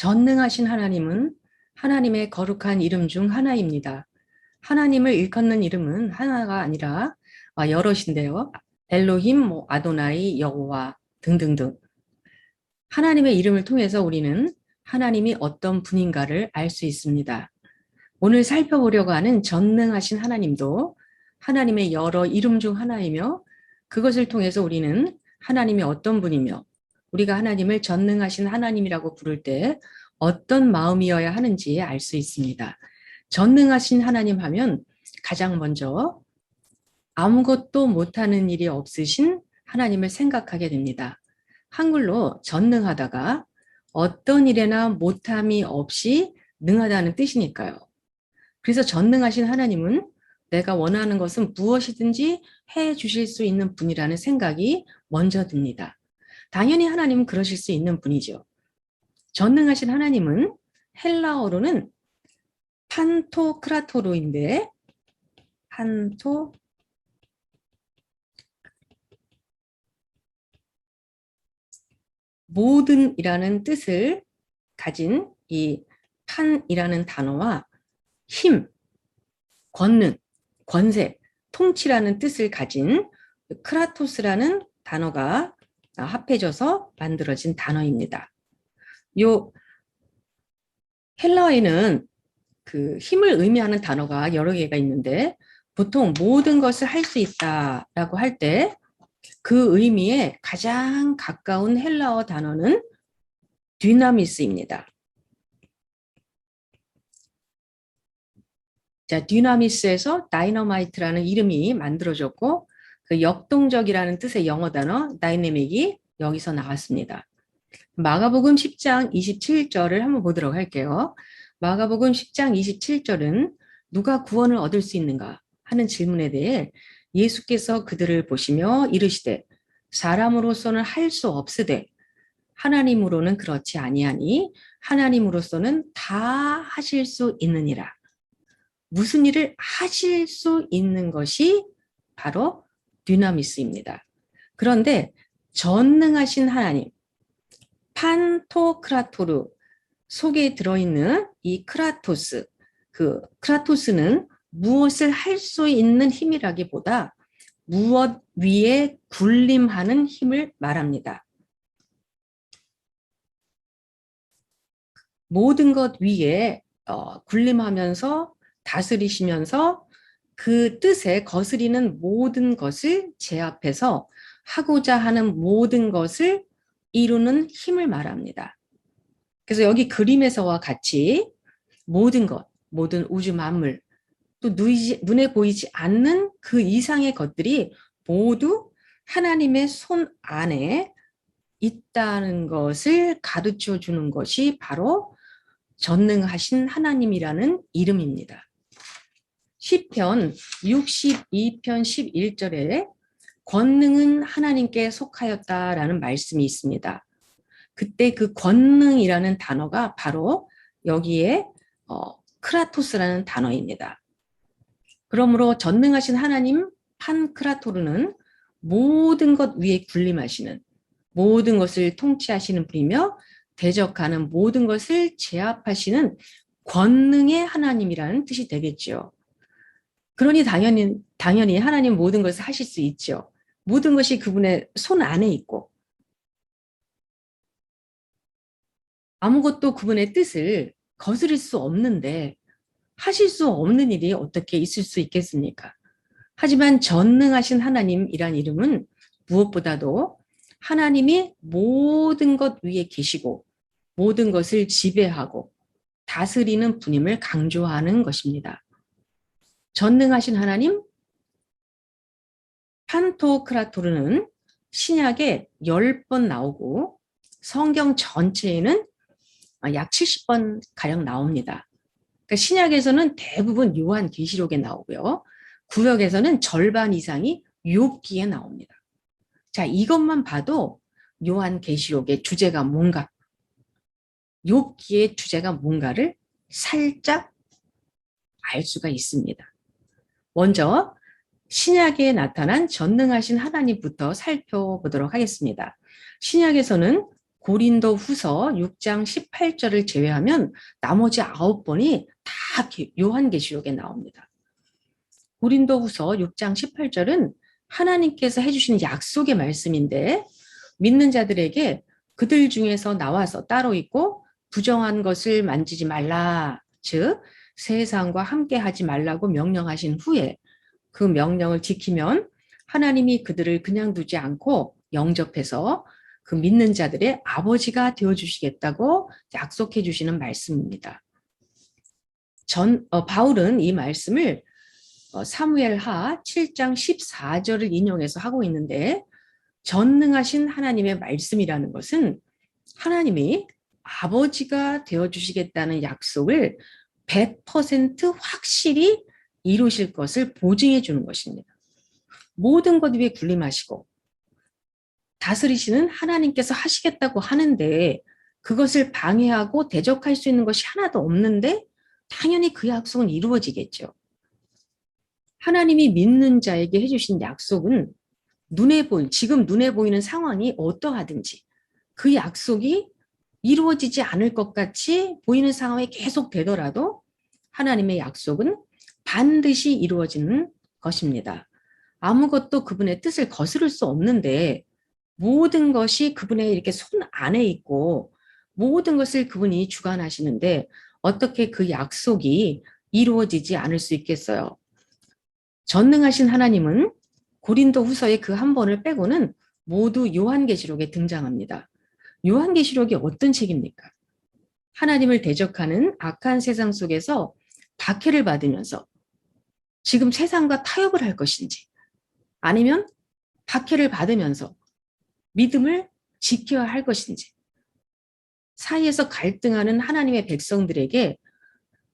전능하신 하나님은 하나님의 거룩한 이름 중 하나입니다. 하나님을 일컫는 이름은 하나가 아니라 여럿인데요. 엘로힘, 아도나이, 여호와 등등등. 하나님의 이름을 통해서 우리는 하나님이 어떤 분인가를 알 수 있습니다. 오늘 살펴보려고 하는 전능하신 하나님도 하나님의 여러 이름 중 하나이며 그것을 통해서 우리는 하나님이 어떤 분이며 우리가 하나님을 전능하신 하나님이라고 부를 때 어떤 마음이어야 하는지 알 수 있습니다. 전능하신 하나님 하면 가장 먼저 아무것도 못하는 일이 없으신 하나님을 생각하게 됩니다. 한글로 전능하다가 어떤 일에나 못함이 없이 능하다는 뜻이니까요. 그래서 전능하신 하나님은 내가 원하는 것은 무엇이든지 해 주실 수 있는 분이라는 생각이 먼저 듭니다. 당연히 하나님은 그러실 수 있는 분이죠. 전능하신 하나님은 헬라어로는 판토크라토로인데 모든이라는 뜻을 가진 이 판이라는 단어와 힘, 권능, 권세, 통치라는 뜻을 가진 크라토스라는 단어가 합해져서 만들어진 단어입니다. 요 헬라어에는 그 힘을 의미하는 단어가 여러 개가 있는데 보통 모든 것을 할 수 있다라고 할 때 그 의미에 가장 가까운 헬라어 단어는 디나미스입니다. 자, 디나미스에서 다이너마이트라는 이름이 만들어졌고 그 역동적이라는 뜻의 영어 단어 다이내믹이 여기서 나왔습니다. 마가복음 10장 27절을 한번 보도록 할게요. 마가복음 10장 27절은 누가 구원을 얻을 수 있는가 하는 질문에 대해 예수께서 그들을 보시며 이르시되 사람으로서는 할 수 없으되 하나님으로는 그렇지 아니하니 하나님으로서는 다 하실 수 있느니라. 무슨 일을 하실 수 있는 것이 바로 디나미스입니다. 그런데 전능하신 하나님, 판토크라토르 속에 들어있는 이 크라토스, 그 크라토스는 무엇을 할 수 있는 힘이라기보다 무엇 위에 군림하는 힘을 말합니다. 모든 것 위에 군림하면서 다스리시면서 그 뜻에 거스리는 모든 것을 제압해서 하고자 하는 모든 것을 이루는 힘을 말합니다. 그래서 여기 그림에서와 같이 모든 것, 모든 우주 만물, 또 눈에 보이지 않는 그 이상의 것들이 모두 하나님의 손 안에 있다는 것을 가르쳐 주는 것이 바로 전능하신 하나님이라는 이름입니다. 시편 62편 11절에 권능은 하나님께 속하였다라는 말씀이 있습니다. 그때 그 권능이라는 단어가 바로 여기에 크라토스라는 단어입니다. 그러므로 전능하신 하나님 판크라토르는 모든 것 위에 군림하시는 모든 것을 통치하시는 분이며 대적하는 모든 것을 제압하시는 권능의 하나님이라는 뜻이 되겠죠. 그러니 당연히 하나님 모든 것을 하실 수 있죠. 모든 것이 그분의 손 안에 있고 아무것도 그분의 뜻을 거스릴 수 없는데 하실 수 없는 일이 어떻게 있을 수 있겠습니까? 하지만 전능하신 하나님이란 이름은 무엇보다도 하나님이 모든 것 위에 계시고 모든 것을 지배하고 다스리는 분임을 강조하는 것입니다. 전능하신 하나님 판토크라토르는 신약에 10번 나오고 성경 전체에는 약 70번 가량 나옵니다. 그러니까 신약에서는 대부분 요한계시록에 나오고요. 구약에서는 절반 이상이 욥기에 나옵니다. 자, 이것만 봐도 요한계시록의 주제가 뭔가, 욥기의 주제가 뭔가를 살짝 알 수가 있습니다. 먼저 신약에 나타난 전능하신 하나님부터 살펴보도록 하겠습니다. 신약에서는 고린도 후서 6장 18절을 제외하면 나머지 9번이 다 요한계시록에 나옵니다. 고린도 후서 6장 18절은 하나님께서 해주신 약속의 말씀인데 믿는 자들에게 그들 중에서 나와서 따로 있고 부정한 것을 만지지 말라. 즉 세상과 함께 하지 말라고 명령하신 후에 그 명령을 지키면 하나님이 그들을 그냥 두지 않고 영접해서 그 믿는 자들의 아버지가 되어주시겠다고 약속해 주시는 말씀입니다. 바울은 이 말씀을 사무엘하 7장 14절을 인용해서 하고 있는데 전능하신 하나님의 말씀이라는 것은 하나님이 아버지가 되어주시겠다는 약속을 100% 확실히 이루실 것을 보증해 주는 것입니다. 모든 것 위에 군림하시고 다스리시는 하나님께서 하시겠다고 하는데 그것을 방해하고 대적할 수 있는 것이 하나도 없는데 당연히 그 약속은 이루어지겠죠. 하나님이 믿는 자에게 해주신 약속은 지금 눈에 보이는 상황이 어떠하든지 그 약속이 이루어지지 않을 것 같이 보이는 상황이 계속 되더라도 하나님의 약속은 반드시 이루어지는 것입니다. 아무것도 그분의 뜻을 거스를 수 없는데 모든 것이 그분의 이렇게 손 안에 있고 모든 것을 그분이 주관하시는데 어떻게 그 약속이 이루어지지 않을 수 있겠어요? 전능하신 하나님은 고린도 후서의 그 한 번을 빼고는 모두 요한계시록에 등장합니다. 요한계시록이 어떤 책입니까? 하나님을 대적하는 악한 세상 속에서 박해를 받으면서 지금 세상과 타협을 할 것인지 아니면 박해를 받으면서 믿음을 지켜야 할 것인지 사이에서 갈등하는 하나님의 백성들에게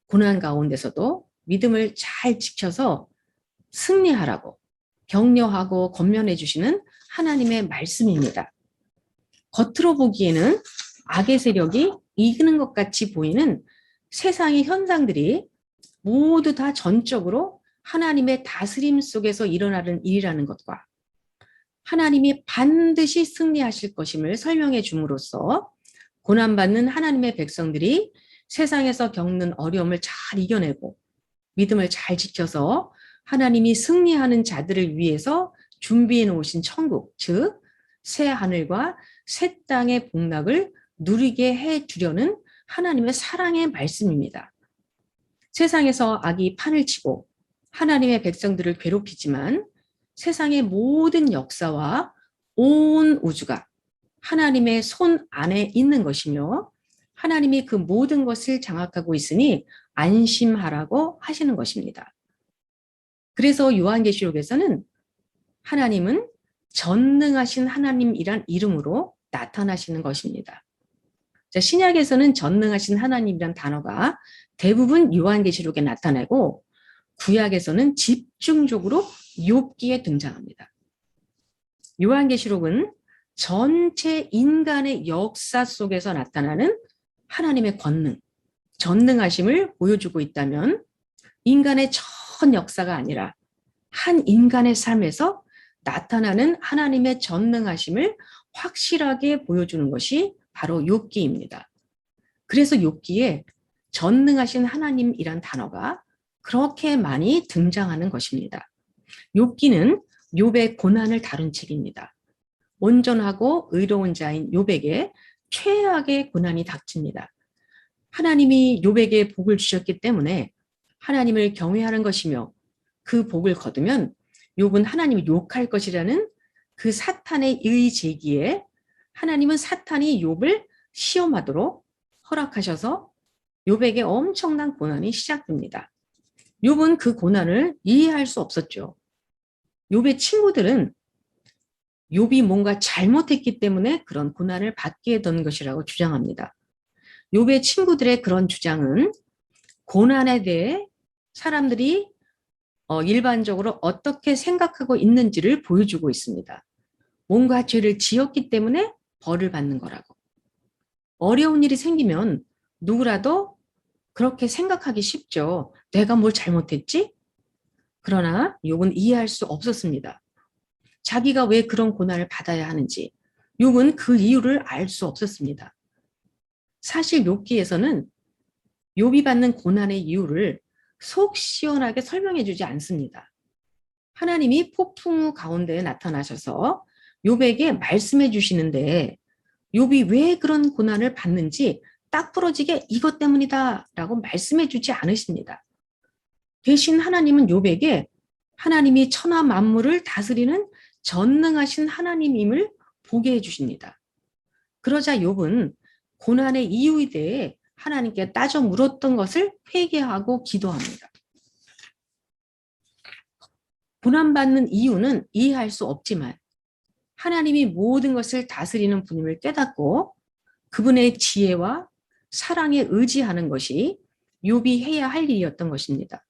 고난 가운데서도 믿음을 잘 지켜서 승리하라고 격려하고 권면해 주시는 하나님의 말씀입니다. 겉으로 보기에는 악의 세력이 이기는 것 같이 보이는 세상의 현상들이 모두 다 전적으로 하나님의 다스림 속에서 일어나는 일이라는 것과 하나님이 반드시 승리하실 것임을 설명해 줌으로써 고난받는 하나님의 백성들이 세상에서 겪는 어려움을 잘 이겨내고 믿음을 잘 지켜서 하나님이 승리하는 자들을 위해서 준비해 놓으신 천국, 즉 새 하늘과 새 땅의 복락을 누리게 해주려는 하나님의 사랑의 말씀입니다. 세상에서 악이 판을 치고 하나님의 백성들을 괴롭히지만 세상의 모든 역사와 온 우주가 하나님의 손 안에 있는 것이며 하나님이 그 모든 것을 장악하고 있으니 안심하라고 하시는 것입니다. 그래서 요한계시록에서는 하나님은 전능하신 하나님이란 이름으로 나타나시는 것입니다. 신약에서는 전능하신 하나님이란 단어가 대부분 요한계시록에 나타나고 구약에서는 집중적으로 욥기에 등장합니다. 요한계시록은 전체 인간의 역사 속에서 나타나는 하나님의 권능, 전능하심을 보여주고 있다면 인간의 전 역사가 아니라 한 인간의 삶에서 나타나는 하나님의 전능하심을 확실하게 보여주는 것이 바로 욥기입니다. 그래서 욥기에 전능하신 하나님이란 단어가 그렇게 많이 등장하는 것입니다. 욥기는 욥의 고난을 다룬 책입니다. 온전하고 의로운 자인 욥에게 최악의 고난이 닥칩니다. 하나님이 욥에게 복을 주셨기 때문에 하나님을 경외하는 것이며 그 복을 거두면 욥은 하나님을 욕할 것이라는 그 사탄의 의제기에 하나님은 사탄이 욥을 시험하도록 허락하셔서 욥에게 엄청난 고난이 시작됩니다. 욥은 그 고난을 이해할 수 없었죠. 욥의 친구들은 욥이 뭔가 잘못했기 때문에 그런 고난을 받게 된 것이라고 주장합니다. 욥의 친구들의 그런 주장은 고난에 대해 사람들이 일반적으로 어떻게 생각하고 있는지를 보여주고 있습니다. 뭔가 죄를 지었기 때문에 벌을 받는 거라고. 어려운 일이 생기면 누구라도 그렇게 생각하기 쉽죠. 내가 뭘 잘못했지? 그러나 욥은 이해할 수 없었습니다. 자기가 왜 그런 고난을 받아야 하는지, 욥은 그 이유를 알 수 없었습니다. 사실 욥기에서는 욥이 받는 고난의 이유를 속 시원하게 설명해 주지 않습니다. 하나님이 폭풍우 가운데 나타나셔서 욥에게 말씀해 주시는데 욥이 왜 그런 고난을 받는지 딱 부러지게 이것 때문이다라고 말씀해 주지 않으십니다. 대신 하나님은 욥에게 하나님이 천하 만물을 다스리는 전능하신 하나님임을 보게 해 주십니다. 그러자 욥은 고난의 이유에 대해 하나님께 따져 물었던 것을 회개하고 기도합니다. 고난받는 이유는 이해할 수 없지만 하나님이 모든 것을 다스리는 분임을 깨닫고 그분의 지혜와 사랑에 의지하는 것이 욥이 해야 할 일이었던 것입니다.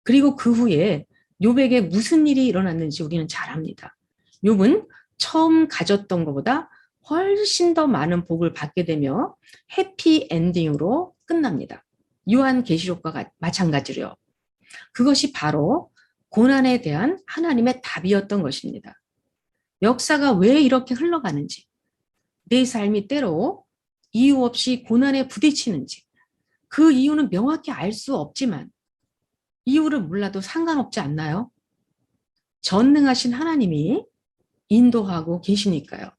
그리고 그 후에 욥에게 무슨 일이 일어났는지 우리는 잘 압니다. 욥은 처음 가졌던 것보다 훨씬 더 많은 복을 받게 되며 해피 엔딩으로 끝납니다. 요한계시록과 마찬가지로요. 그것이 바로 고난에 대한 하나님의 답이었던 것입니다. 역사가 왜 이렇게 흘러가는지, 내 삶이 때로 이유 없이 고난에 부딪히는지, 그 이유는 명확히 알 수 없지만 이유를 몰라도 상관없지 않나요? 전능하신 하나님이 인도하고 계시니까요.